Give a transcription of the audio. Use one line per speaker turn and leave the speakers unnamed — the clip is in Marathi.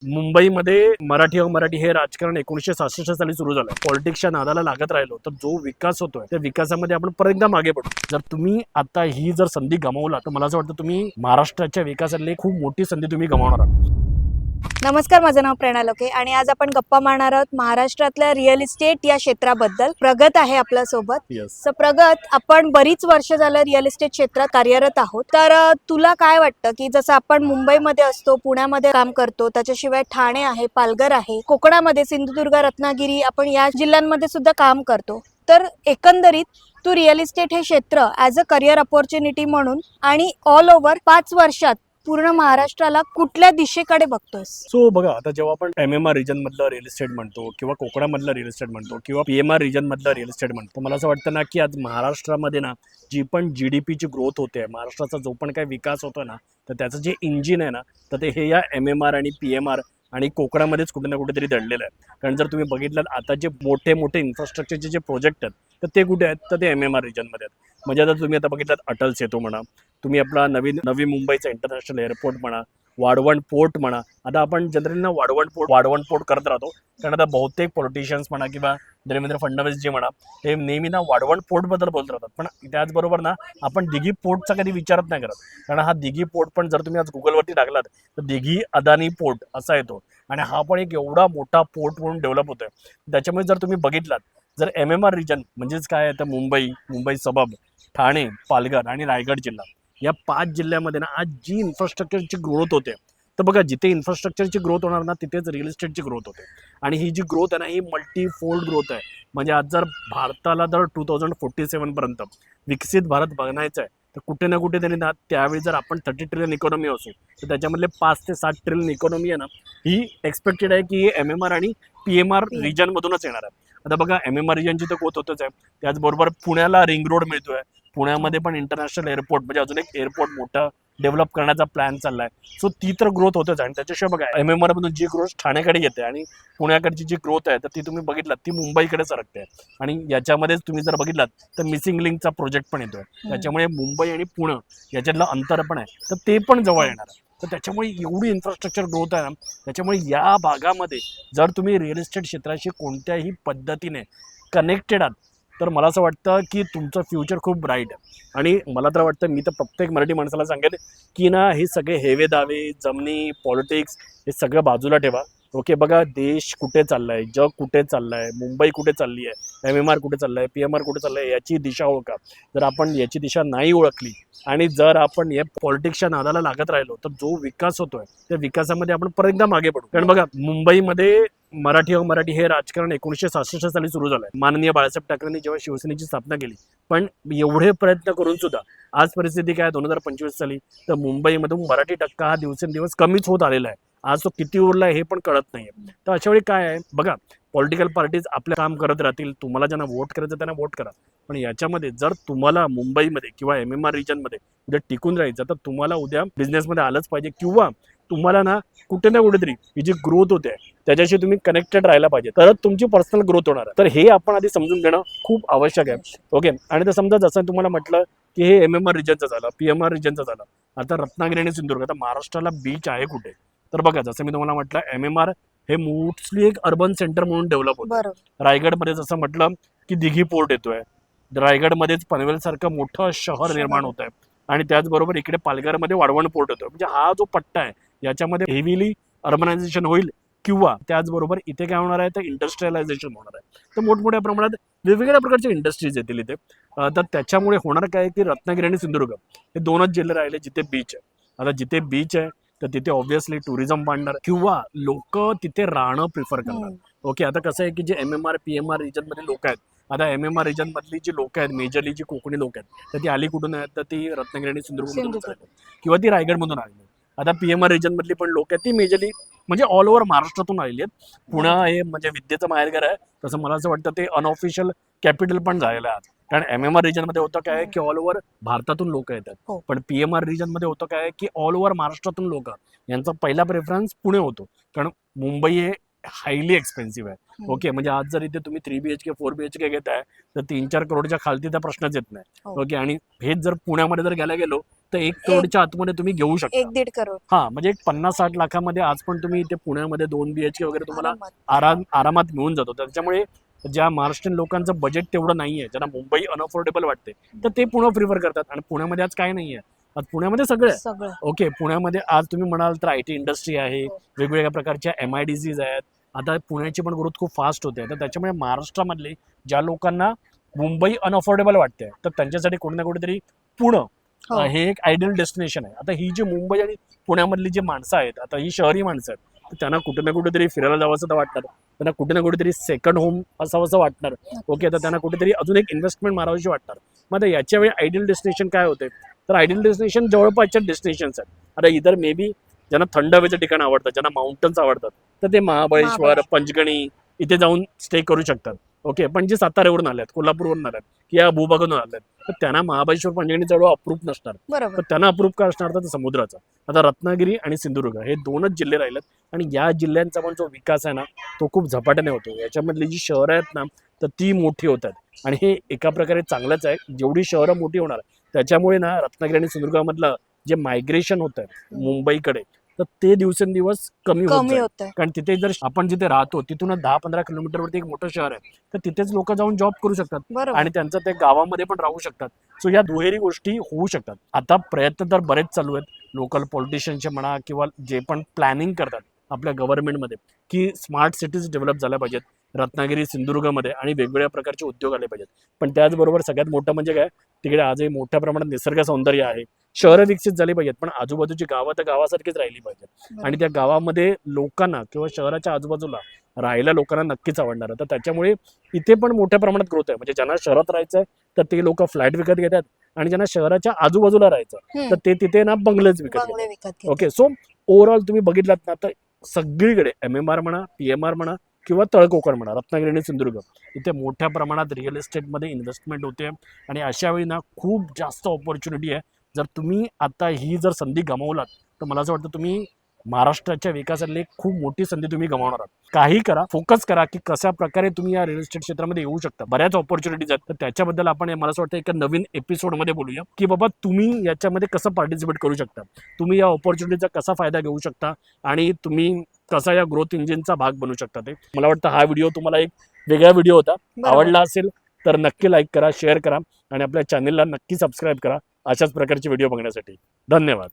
मुंबईमध्ये मराठी हे राजकारण 1966 साली सुरू झालं. पॉलिटिक्सच्या नादाला लागत राहिलो तर जो विकास होतोय त्या विकासामध्ये आपण परत एकदा मागे पडू. जर तुम्ही आता ही जर संधी गमावला तर मला असं वाटतं तुम्ही महाराष्ट्राच्या विकासातली खूप मोठी संधी तुम्ही गमावणार आहात.
नमस्कार, माझं नाव प्रेरणा लोके आणि आज आपण गप्पा मारणार आहोत महाराष्ट्रातल्या रिअल इस्टेट या क्षेत्राबद्दल. प्रगत आहे आपल्या सोबत. सो प्रगत, आपण बरीच वर्ष झालं रिअल इस्टेट क्षेत्रात कार्यरत आहोत. तर तुला काय वाटतं की जसं आपण मुंबईमध्ये असतो, पुण्यामध्ये काम करतो, त्याच्याशिवाय ठाणे आहे, पालघर आहे, कोकणामध्ये सिंधुदुर्ग, रत्नागिरी, आपण या जिल्ह्यांमध्ये सुद्धा काम करतो. तर एकंदरीत तू रिअल इस्टेट हे क्षेत्र ॲज अ करिअर अपॉर्च्युनिटी म्हणून आणि ऑल ओव्हर 5 वर्षात पूर्ण महाराष्ट्राला कुठल्या दिशेकडे बघतोयस?
सो बघा, आता जेव्हा आपण MMR रिजन मधलं रिअल इस्टेट म्हणतो किंवा कोकणामधलं रिअल इस्टेट म्हणतो किंवा PMR रिजन मधलं रिअल इस्टेट म्हणतो, मला असं वाटतं ना की आज महाराष्ट्रामध्ये ना जी पण GDPची ग्रोथ होते, महाराष्ट्राचा जो पण काही विकास होतो ना, तर त्याचं जे इंजिन आहे ना, तर ते हे या MMR आणि PMR आणि कोकणामध्येच कुठे ना कुठेतरी दडलेलं आहे. कारण जर तुम्ही बघितलं आता जे मोठे मोठे इन्फ्रास्ट्रक्चरचे जे प्रोजेक्ट आहेत तर ते कुठे आहेत, तर ते MMR रिजनमध्ये आहेत. म्हणजे आता तुम्ही आता बघितलात अटल सेतू म्हणा, तुम्ही आपला नवी मुंबईचा इंटरनॅशनल एअरपोर्ट म्हणा, वाढवण पोर्ट म्हणा. आता आपण जनरली ना वाढवण पोर्ट करत राहतो, कारण आता बहुतेक पॉलिटिशियन्स म्हणा किंवा देवेंद्र फडणवीस जी म्हणा, हे नेहमी ना वाढवण पोर्टबद्दल बोलत राहतात. पण त्याचबरोबर ना आपण दिघी पोर्टचा कधी विचारत नाही करत. कारण हा दिघी पोर्ट पण जर तुम्ही आज गुगलवरती टाकलात तर दिघी अदानी पोर्ट असा येतो आणि हा पण एक एवढा मोठा पोर्ट म्हणून डेव्हलप होतोय. त्याच्यामुळे जर तुम्ही बघितलात, जर MMR रिजन म्हणजेच काय आहे तर मुंबई सबब, ठाणे, पालघर आणि रायगड जिल्हा, या 5 जिल्ह्यामध्ये ना आज जी इन्फ्रास्ट्रक्चरची ग्रोथ होते, तर बघा जिथे इन्फ्रास्ट्रक्चरची ग्रोथ होणार ना तिथेच रिअल इस्टेटची ग्रोथ होते. आणि ही जी ग्रोथ आहे ना ही मल्टीफोल्ड ग्रोथ आहे. म्हणजे आज जर भारताला जर 2047 पर्यंत विकसित भारत बनायचा आहे तर कुठे ना कुठे तरी ना त्यावेळी जर आपण 30 ट्रिलियन इकॉनॉमी असू तर त्याच्यामधले 5 ते 7 ट्रिलियन इकॉनॉमी आहे ना, ही एक्सपेक्टेड आहे की MMR आणि PMR रिजनमधूनच येणार आहे. आता बघा, MMR रिजनची तर ग्रोथ होतच आहे, त्याचबरोबर पुण्याला रिंग रोड मिळतोय, पुण्यामध्ये पण इंटरनॅशनल एअरपोर्ट म्हणजे अजून एक एअरपोर्ट मोठा डेव्हलप करण्याचा प्लॅन चाललाय. सो ती तर ग्रोथ होतच आहे. आणि त्याच्याशिवाय बघा, MMR मधून जी ग्रोथ ठाण्याकडे येते आणि पुण्याकडची जी ग्रोथ आहे तर ती तुम्ही बघितलात ती मुंबईकडे सरकते. आणि याच्यामध्येच तुम्ही जर बघितलात तर मिसिंग लिंकचा प्रोजेक्ट पण येतोय. त्याच्यामुळे मुंबई आणि पुणे याच्यातलं अंतर पण आहे तर ते पण जवळ येणार आहे. तर त्याच्यामुळे एवढी इन्फ्रास्ट्रक्चर ग्रोथ आहे ना, त्याच्यामुळे या भागामध्ये जर तुम्ही रिअल इस्टेट क्षेत्राशी कोणत्याही पद्धतीने कनेक्टेड आहात तर मला असं वाटतं की तुमचं फ्युचर खूप ब्राईट आहे. आणि मला तर वाटतं, मी तर प्रत्येक मराठी माणसाला सांगेल की ना हे सगळे हेवे दावे, जमनी, पॉलिटिक्स हे सगळं बाजूला ठेवा. ओके, बघा देश कुठे चाललाय, जग कुठे चाललंय, मुंबई कुठे चालली आहे, MMR कुठे चाललंय, PMR कुठे चाललंय, याची दिशा ओळखा. जर आपण याची दिशा नाही ओळखली आणि जर आपण या पॉलिटिक्सच्या नादाला लागत राहिलो तर जो विकास होतोय त्या विकासामध्ये आपण परत एकदा मागे पडू. कारण बघा, मुंबईमध्ये मराठी हे राजकारण 1966 साली सुरू झालंय. माननीय बाळासाहेब ठाकरेंनी जेव्हा शिवसेनेची स्थापना केली, पण एवढे प्रयत्न करून सुद्धा आज परिस्थिती काय 2025 साली, तर मुंबईमधून मराठी टक्का हा दिवसेंदिवस कमीच होत आलेला आहे. आज तो किती उरलाय हे पण कळत नाहीये. तर अशा वेळी काय आहे बघा, पॉलिटिकल पार्टीज आपलं काम करत राहतील, तुम्हाला ज्यांना वोट करायचं त्यांना वोट करा. पण याच्यामध्ये जर तुम्हाला मुंबईमध्ये किंवा MMR रिजनमध्ये उद्या टिकून राहायचं तर तुम्हाला उद्या बिझनेसमध्ये आलंच पाहिजे, किंवा तुम्हाला ना कुठे ना कुठेतरी ही जी ग्रोथ होते त्याच्याशी तुम्ही कनेक्टेड राहायला पाहिजे, तरच तुमची पर्सनल ग्रोथ होणार आहे. तर हे आपण आधी समजून घेणं खूप आवश्यक आहे. ओके, आणि तर समजा जसं तुम्हाला म्हटलं की हे MMR रिजनचं झालं, PMR रिजनचं झालं, आता रत्नागिरी आणि सिंधुदुर्ग, आता महाराष्ट्राला बीच आहे कुठे? तर बघा, जसं मी तुम्हाला म्हटलं, MMR हे मोस्टली एक अर्बन सेंटर म्हणून डेव्हलप होतं. रायगडमध्ये जसं म्हटलं की दिघी पोर्ट येतोय, रायगडमध्येच पनवेल सारखं मोठं शहर निर्माण होत आहे. आणि त्याचबरोबर इकडे पालघरमध्ये वाढवण पोर्ट येतोय. म्हणजे हा जो पट्टा आहे याच्यामध्ये हेवीली अर्बनायझेशन होईल, किंवा त्याचबरोबर इथे काय होणार आहे तर इंडस्ट्रियलायझेशन होणार आहे. तर मोठमोठ्या प्रमाणात वेगवेगळ्या प्रकारचे इंडस्ट्रीज येतील इथे. तर त्याच्यामुळे होणार काय की रत्नागिरी आणि सिंधुदुर्ग हे 2च जिल्हे राहिले जिथे बीच आहे. आता जिथे बीच आहे तर तिथे ऑब्व्हियसली टुरिझम वाढणार किंवा लोक तिथे राहणं प्रिफर करणार. ओके, आता कसं आहे की जे MMR PMR रिजनमध्ये लोक आहेत, आता MMR रिजन मधली जी लोक आहेत, मेजरली जी कोकणी लोक आहेत, तर ती आली कुठून आहेत, तर ती रत्नागिरी आणि सिंधुदुर्ग किंवा ती रायगडमधून आली. आता PMR रिजन मधली पण लोक आहेत ती मेजरली म्हणजे ऑल ओव्हर महाराष्ट्रातून आलेली आहेत. पुणे हे म्हणजे विद्येचं माहेरघर आहे, तसं मला असं वाटतं ते अनऑफिशियल कॅपिटल पण झालेलं आहे. कारण MMR रिजन मध्ये होतं काय की ऑल ओव्हर भारतातून लोक येतात, पण PMR रिजन मध्ये होतं काय की ऑल ओव्हर महाराष्ट्रातून लोक, यांचा पहिला प्रेफरन्स पुणे होतो. कारण मुंबई हे हायली एक्सपेन्सिव्ह आहे. ओके, म्हणजे आज जर इथे तुम्ही 3 BHK 4 BHK घेताय तर 3-4 करोडच्या खालती त्या प्रश्नच येत नाही.
हो.
ओके, आणि हेच जर पुण्यामध्ये जर घ्यायला गेलो तर 1 करोडच्या आतमध्ये तुम्ही घेऊ शकता.
1-1.5 करोड
हा, म्हणजे एक 50-60 लाखामध्ये आज पण तुम्ही इथे पुण्यामध्ये 2 BHK वगैरे तुम्हाला
आरामात.
आरामात मिळून जातो. त्याच्यामुळे ज्या महाराष्ट्रीयन लोकांचं बजेट तेवढं नाहीये, ज्यांना मुंबई अनअफोर्डेबल वाटते, तर ते पुणे प्रिफर करतात. आणि पुण्यामध्ये आज काय नाहीये, आज पुण्यामध्ये सगळं आहे.
सगळं
ओके, पुण्यामध्ये आज तुम्ही म्हणाल तर IT इंडस्ट्री आहे, वेगवेगळ्या प्रकारच्या MIDCs आहेत. आता पुण्याची पण ग्रोथ खूप फास्ट होते. तर त्याच्यामुळे महाराष्ट्रामधले ज्या लोकांना मुंबई अनअफोर्डेबल वाटते, तर त्यांच्यासाठी कुठे ना कुठेतरी पुणे
हो.
हे एक आयडियल डेस्टिनेशन आहे. आता ही जी मुंबई आणि पुण्यामधली जी माणसं आहेत, आता ही शहरी माणसं आहेत, तर त्यांना कुठे ना कुठेतरी फिरायला जावंसं तर वाटणार, त्यांना कुठे ना कुठेतरी सेकंड होम असावंसं वाटणार. ओके, तर त्यांना कुठेतरी अजून एक इन्व्हेस्टमेंट मारावीशी वाटणार. मग आता याच्या वेळी आयडियल डेस्टिनेशन काय होते, तर आयडियल डेस्टिनेशन जवळपासच्या डेस्टिनेशन्स आहेत. आता इतर मे बी ज्यांना थंड हवेचं ठिकाण आवडतं, ज्यांना माउंटन्स आवडतात, तर ते महाबळेश्वर, पंचगणी इथे जाऊन स्टे करू शकतात. ओके, पण जे साताऱ्यावरून आले आहेत, कोल्हापूरवरून आले आहेत किंवा भूभागातून आले आहेत, तर त्यांना महाबळेश्वर पंचगणी जवळ अप्रूप नसणार.
बरोबर.
तर त्यांना अप्रूप का असणार, तर समुद्राचा. आता रत्नागिरी आणि सिंधुदुर्ग हे 2च जिल्हे राहिलेत, आणि या जिल्ह्यांचा पण जो विकास आहे ना, तो खूप झपाट्याने होतो. याच्यामधली जी शहरं आहेत ना, तर ती मोठी होत आहेत, आणि हे एका प्रकारे चांगलंच आहे. जेवढी शहरं मोठी होणार त्याच्यामुळे ना रत्नागिरी आणि सिंधुदुर्गामधलं जे मायग्रेशन होत आहे मुंबईकडे, तर ते दिवसेंदिवस कमी होत जाईल.
होत आहे.
कारण तिथे जर आपण जिथे राहतो तिथूनच 10-15 किलोमीटरवरती एक मोठं शहर आहे, तर तिथेच लोक जाऊन जॉब करू शकतात
बरोबर.
आणि त्यांचं ते गावामध्ये पण राहू शकतात. सो या दुहेरी गोष्टी होऊ शकतात. आता प्रयत्न तर बरेच चालू आहेत, लोकल पॉलिटिशियनचे म्हणा किंवा जे पण प्लॅनिंग करतात आपल्या गव्हर्नमेंटमध्ये, की स्मार्ट सिटीज डेव्हलप झाल्या पाहिजेत रत्नागिरी सिंधुदुर्गमध्ये, आणि वेगवेगळ्या प्रकारचे उद्योग आले पाहिजेत. पण त्याचबरोबर सगळ्यात मोठं म्हणजे काय, तिकडे आजही मोठ्या प्रमाणात निसर्ग सौंदर्य आहे. शहरं विकसित झाली पाहिजेत, पण आजूबाजूची गावं तर गावासारखीच राहिली पाहिजेत, आणि त्या गावामध्ये लोकांना किंवा शहराच्या आजूबाजूला राहायला लोकांना नक्कीच आवडणार. तर त्याच्यामुळे इथे पण मोठ्या प्रमाणात ग्रोथ आहे. म्हणजे ज्यांना शहरात राहायचं आहे तर ते लोक फ्लॅट विकत घेतात, आणि ज्यांना शहराच्या आजूबाजूला राहायचं तर ते तिथे ना बंगलेच विकत
बंगले
घेतात.
विकत घेतात.
ओके, सो ओव्हरऑल तुम्ही बघितलात ना, तर सगळीकडे MMR म्हणा, PMR म्हणा किंवा तळकोकण म्हणा, रत्नागिरी आणि सिंधुदुर्ग इथे मोठ्या प्रमाणात रिअल इस्टेटमध्ये इन्व्हेस्टमेंट होते, आणि अशा वेळी ना खूप जास्त ऑपॉर्च्युनिटी आहे. जर तुम्ही आता ही जर संधी गमावलात तर मला असं वाटतं तुम्ही महाराष्ट्राच्या विकासातली एक खूप मोठी संधी तुम्ही गमावणार आहात. काही करा, फोकस करा की कशा प्रकारे तुम्ही या रिअल इस्टेट क्षेत्रामध्ये येऊ शकता. बऱ्याच ऑपॉर्च्युनिटीज आहेत, तर त्याच्याबद्दल आपण मला असं वाटतं एका नवीन एपिसोडमध्ये बोलूया, की बाबा तुम्ही याच्यामध्ये कसं पार्टिसिपेट करू शकता, तुम्ही या ऑपॉर्च्युनिटीचा कसा फायदा घेऊ शकता, आणि तुम्ही कसा या ग्रोथ इंजिनचा भाग बनू शकता. ते मला वाटतं हा व्हिडिओ तुम्हाला एक वेगळा व्हिडिओ होता. आवडला असेल तर नक्की लाईक करा, शेअर करा, आणि आपल्या चॅनलला नक्की सबस्क्राईब करा अशाच प्रकारचे व्हिडिओ बघण्यासाठी. धन्यवाद.